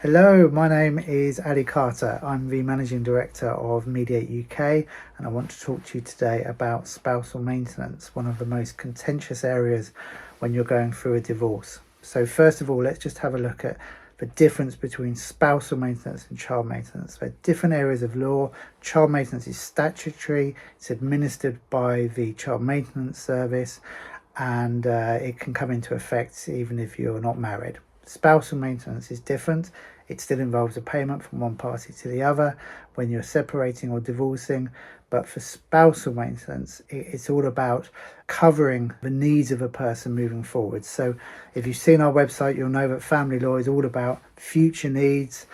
Hello, my name is Ali Carter. I'm the Managing Director of Mediate UK, and I want to talk to you today about spousal maintenance, one of the most contentious areas when you're going through a divorce. So first of all, let's just have a look at the difference between spousal maintenance and child maintenance. They're different areas of law. Child maintenance is statutory, it's administered by the Child Maintenance Service, and it can come into effect even if you're not married. Spousal maintenance is different. It still involves a payment from one party to the other when you're separating or divorcing. But for spousal maintenance, it's all about covering the needs of a person moving forward. So if you've seen our website, you'll know that family law is all about future needs.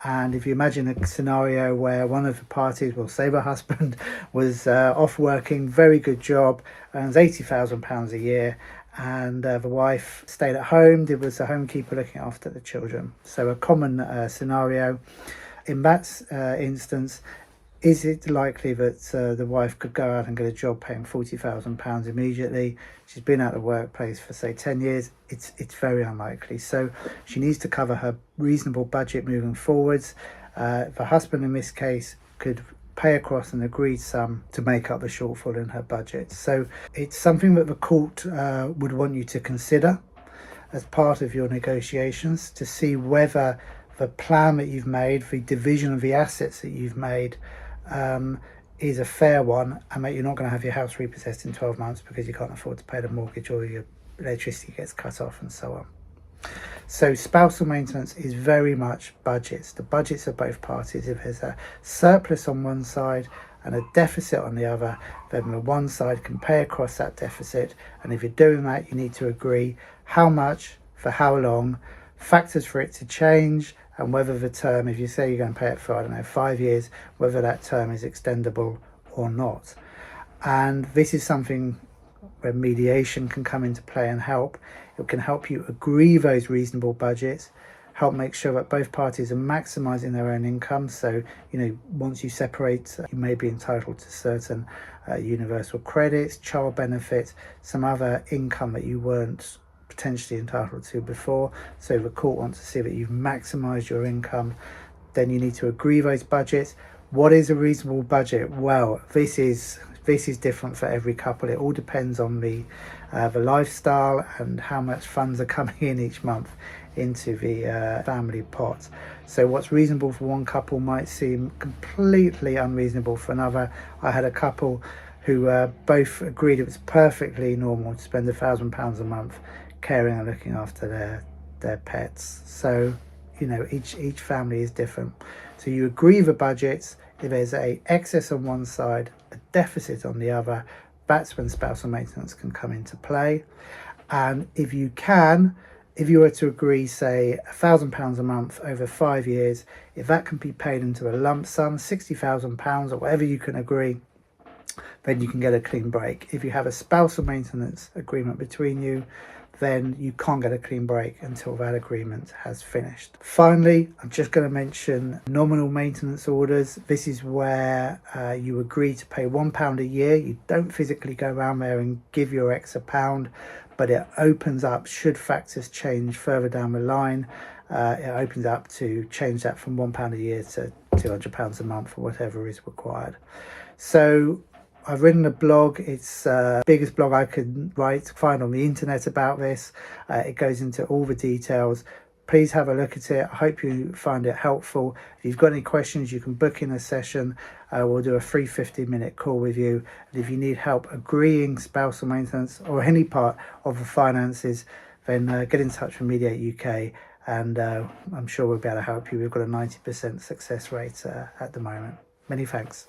And if you imagine a scenario where one of the parties, we'll say the husband, was off working, very good job, earns £80,000 a year, and the wife stayed at home, was a homekeeper looking after the children. So a common scenario. In that instance, is it likely that the wife could go out and get a job paying £40,000 immediately? She's been out of the workplace for say 10 years. It's very unlikely. So she needs to cover her reasonable budget moving forwards. The husband in this case could pay across an agreed sum to make up the shortfall in her budget. So it's something that the court would want you to consider as part of your negotiations to see whether the plan that you've made, the division of the assets that you've made, is a fair one, and that you're not going to have your house repossessed in 12 months because you can't afford to pay the mortgage or your electricity gets cut off and so on. So spousal maintenance is very much budgets, the budgets of both parties. If there's a surplus on one side and a deficit on the other, then the one side can pay across that deficit, and if you're doing that, you need to agree how much, for how long, factors for it to change, and whether the term, if you say you're going to pay it for, 5 years, whether that term is extendable or not. And this is something where mediation can come into play and help. It can help you agree those reasonable budgets, help make sure that both parties are maximising their own income. So, once you separate, you may be entitled to certain universal credits, child benefits, some other income that you weren't potentially entitled to before. So the court wants to see that you've maximised your income. Then you need to agree those budgets. What is a reasonable budget? Well, this is different for every couple. It all depends on the lifestyle and how much funds are coming in each month into the family pot. So what's reasonable for one couple might seem completely unreasonable for another. I had a couple who both agreed it was perfectly normal to spend £1,000 a month caring and looking after their pets. So each family is different. So you agree the budgets. If there's a excess on one side, a deficit on the other, that's when spousal maintenance can come into play. And if you were to agree, say, £1,000 a month over 5 years, if that can be paid into a lump sum, £60,000 or whatever you can agree, then you can get a clean break. If you have a spousal maintenance agreement between you, then you can't get a clean break until that agreement has finished. Finally, I'm just going to mention nominal maintenance orders. This is where you agree to pay £1 a year. You don't physically go around there and give your ex £1, but it opens up, should factors change further down the line, it opens up to change that from £1 a year to £200 a month or whatever is required. So I've written a blog. It's the biggest blog I could find on the internet about this. It goes into all the details. Please have a look at it. I hope you find it helpful. If you've got any questions, you can book in a session. We'll do a free 15-minute call with you. And if you need help agreeing spousal maintenance or any part of the finances, then get in touch with Mediate UK, and I'm sure we'll be able to help you. We've got a 90% success rate at the moment. Many thanks.